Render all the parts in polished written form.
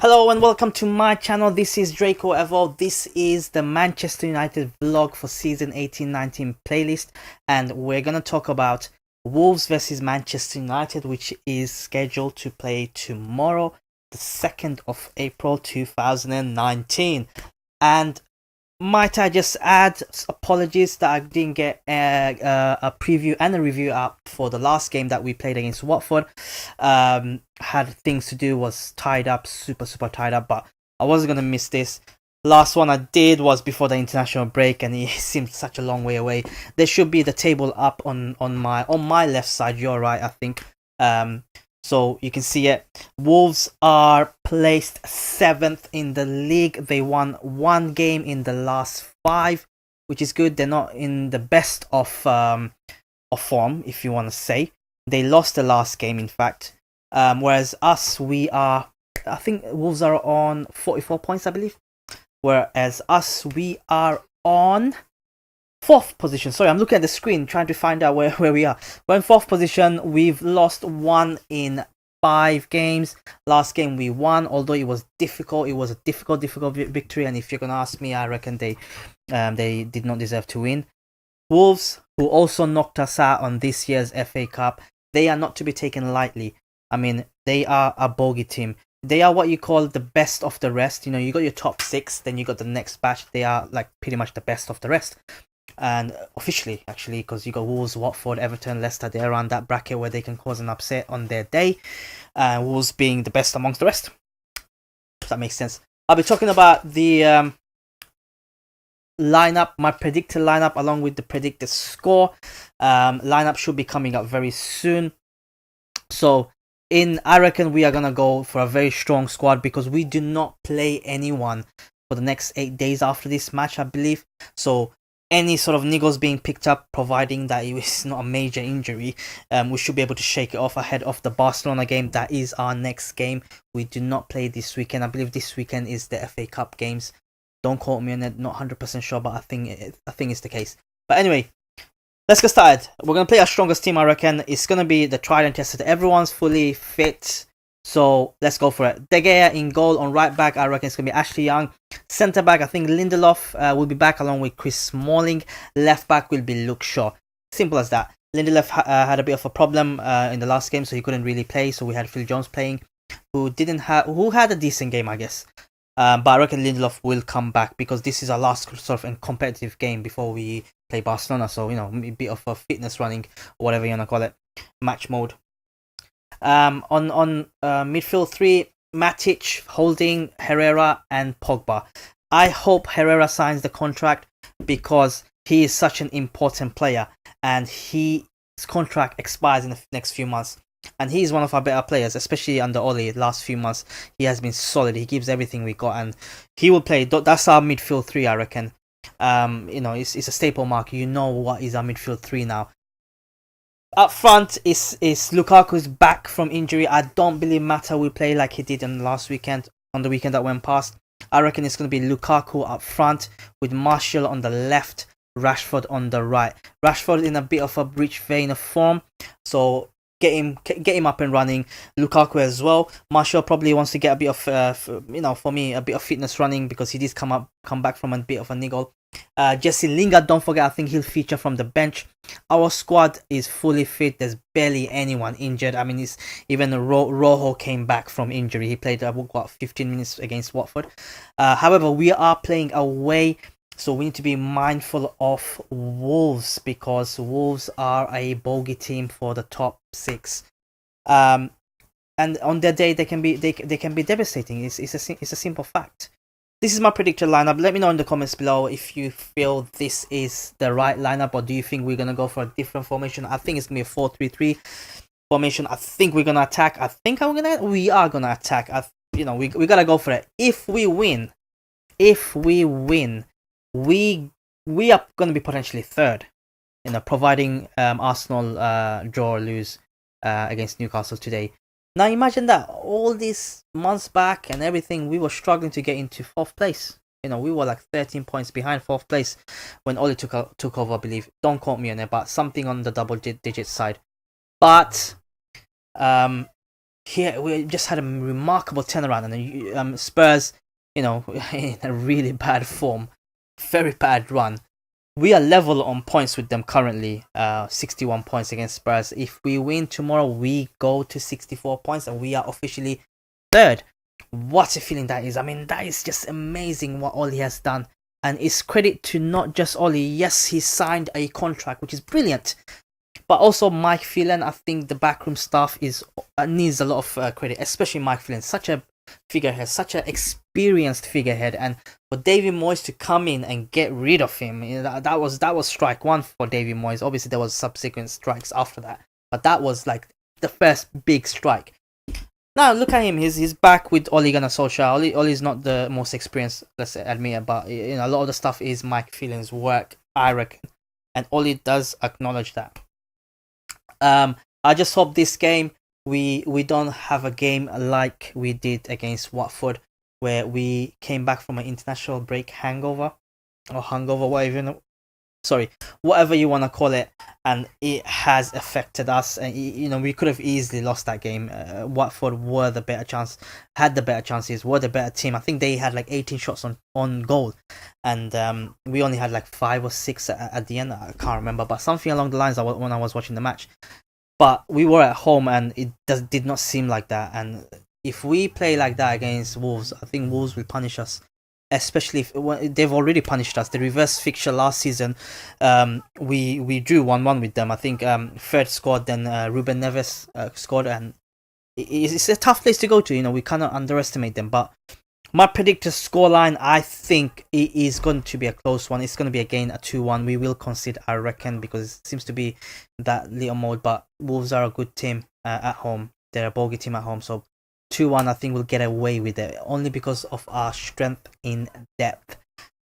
Hello and welcome to my channel. This is Draco Evolve. This is the Manchester United vlog for season 18-19 playlist, and we're gonna talk about Wolves versus Manchester United, which is scheduled to play tomorrow, the 2nd of April 2019. And might I just add apologies that I didn't get a preview and a review up for the last game that we played against Watford. Had things to do, was tied up, super tied up, but I wasn't gonna miss this. Last one I did was before the international break, and it seemed such a long way away. There should be the table up on my left side, your right, I think. So you can see it. Wolves are placed 7th in the league. They won one game in the last 5, which is good. They're not in the best of form, if you want to say. They lost the last game, in fact. Whereas us, I think Wolves are on 44 points, I believe. Whereas us, we are on 4th position. Sorry, I'm looking at the screen trying to find out where we are. We're in 4th position. We've lost 1 in 5 games. Last game we won, although it was difficult. It was a difficult victory, and if you're gonna ask me, I reckon they did not deserve to win. Wolves, who also knocked us out on this year's FA Cup, they are not to be taken lightly. I mean, they are a bogey team. They are what you call the best of the rest. You know, you got your top 6, then you got the next batch. They are like pretty much the best of the rest. And officially, actually, because you got Wolves, Watford, Everton, Leicester, they're around that bracket where they can cause an upset on their day. Wolves being the best amongst the rest. If that makes sense. I'll be talking about the lineup, my predicted lineup, along with the predicted score. Lineup should be coming up very soon. So, I reckon we are gonna go for a very strong squad because we do not play anyone for the next 8 days after this match, I believe. So any sort of niggles being picked up, providing that it is not a major injury, we should be able to shake it off ahead of the Barcelona game. That is our next game. We do not play this weekend. I believe this weekend is the FA Cup games. Don't quote me on it, not 100% sure, but I think it's the case. But anyway, let's get started. We're going to play our strongest team, I reckon. It's going to be the tried and tested. Everyone's fully fit. So let's go for it. De Gea in goal. On right back, I reckon it's going to be Ashley Young. Centre back, I think Lindelof will be back along with Chris Smalling. Left back will be Luke Shaw. Simple as that. Lindelof had a bit of a problem in the last game, so he couldn't really play. So we had Phil Jones playing, who had a decent game, I guess. But I reckon Lindelof will come back because this is our last sort of competitive game before we play Barcelona. So, you know, a bit of a fitness running, or whatever you want to call it, match mode. On midfield 3, Matic, Holding, Herrera and Pogba. I hope Herrera signs the contract because he is such an important player and his contract expires in the next few months. And he's one of our better players, especially under Ole. Last few months, he has been solid. He gives everything we got, and he will play. That's our midfield 3, I reckon. You know, it's a staple mark. You know what is our midfield 3 now. Up front is Lukaku's back from injury. I don't believe Mata will play like he did on the weekend that went past. I reckon it's going to be Lukaku up front with Martial on the left, Rashford on the right. Rashford in a bit of a breach vein of form, so get him up and running. Lukaku as well. Martial probably wants to get a bit of you know, for me, a bit of fitness running because he did come back from a bit of a niggle. Jesse Lingard, don't forget, I think he'll feature from the bench. Our squad is fully fit. There's barely anyone injured. I mean, even Rojo came back from injury. He played about 15 minutes against Watford. However, we are playing away, so we need to be mindful of Wolves because Wolves are a bogey team for the top 6. And on their day, they can be devastating. It's a simple fact. This is my predicted lineup. Let me know in the comments below if you feel this is the right lineup, or do you think we're gonna go for a different formation? I think it's gonna be a 4-3-3 formation. I think we're gonna attack. We are gonna attack. You know, we gotta go for it. If we win, we are gonna be potentially 3rd. You know, providing Arsenal draw or lose against Newcastle today. Now imagine that all these months back and everything, we were struggling to get into 4th place. You know, we were like 13 points behind 4th place when Ole took over, I believe. Don't quote me on it, but something on the double digit side. But here we just had a remarkable turnaround, and Spurs, in a really bad form, very bad run. We are level on points with them currently, 61 points against Spurs. If we win tomorrow, we go to 64 points and we are officially third. What a feeling that is. I mean, that is just amazing what Oli has done. And it's credit to not just Oli. Yes, he signed a contract, which is brilliant. But also Mike Phelan. I think the backroom staff needs a lot of credit, especially Mike Phelan. Such a figurehead, such an experienced figurehead, and for David Moyes to come in and get rid of him, that was strike one for David Moyes. Obviously, there was subsequent strikes after that, but that was like the first big strike. Now look at him. He's back with Ole Gunnar Solskjaer. Ole's not the most experienced, let's admit it, but a lot of the stuff is Mike Phelan's work, I reckon, and Ole does acknowledge that. I just hope this game we don't have a game like we did against Watford, where we came back from an international break hangover, whatever you want to call it, and it has affected us. And we could have easily lost that game. Watford were the better chances, were the better team. I think they had like 18 shots on goal, and we only had like 5 or 6 at the end. I can't remember, but something along the lines when I was watching the match. But we were at home, and it did not seem like that. And if we play like that against Wolves, I think Wolves will punish us. Especially if they've already punished us. The reverse fixture last season, we drew 1-1 with them. I think Fred scored, then Ruben Neves scored, and it's a tough place to go to. We cannot underestimate them. But my predicted scoreline, I think it is going to be a close one. It's going to be again a 2-1. We will concede, I reckon, because it seems to be that little mode. But Wolves are a good team at home. They're a bogey team at home. So 2-1, I think we'll get away with it. Only because of our strength in depth.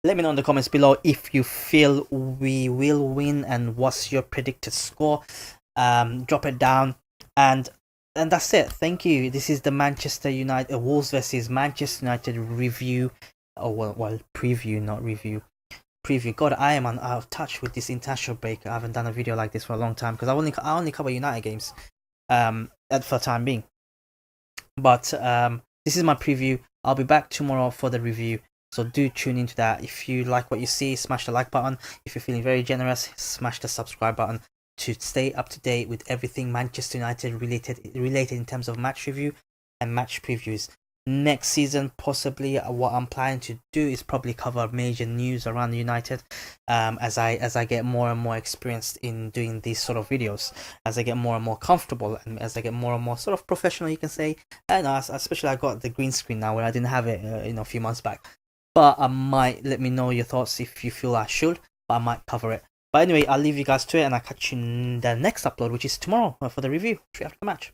Let me know in the comments below if you feel we will win and what's your predicted score. Drop it down. And that's it. Thank you. This is the Manchester United Wolves versus Manchester United review. Oh well, preview, not review. Preview. God, I am out of touch with this international break. I haven't done a video like this for a long time because I only cover United games. For the time being. But this is my preview. I'll be back tomorrow for the review. So do tune into that. If you like what you see, smash the like button. If you're feeling very generous, smash the subscribe button to stay up to date with everything Manchester United related in terms of match review and match previews. Next season, possibly what I'm planning to do is probably cover major news around United, as I get more and more experienced in doing these sort of videos, as I get more and more comfortable, and as I get more and more sort of professional, you can say. And especially I got the green screen now, where I didn't have it a few months back. But I might, let me know your thoughts if you feel I should, but I might cover it. But anyway, I'll leave you guys to it, and I'll catch you in the next upload, which is tomorrow for the review, straight after the match.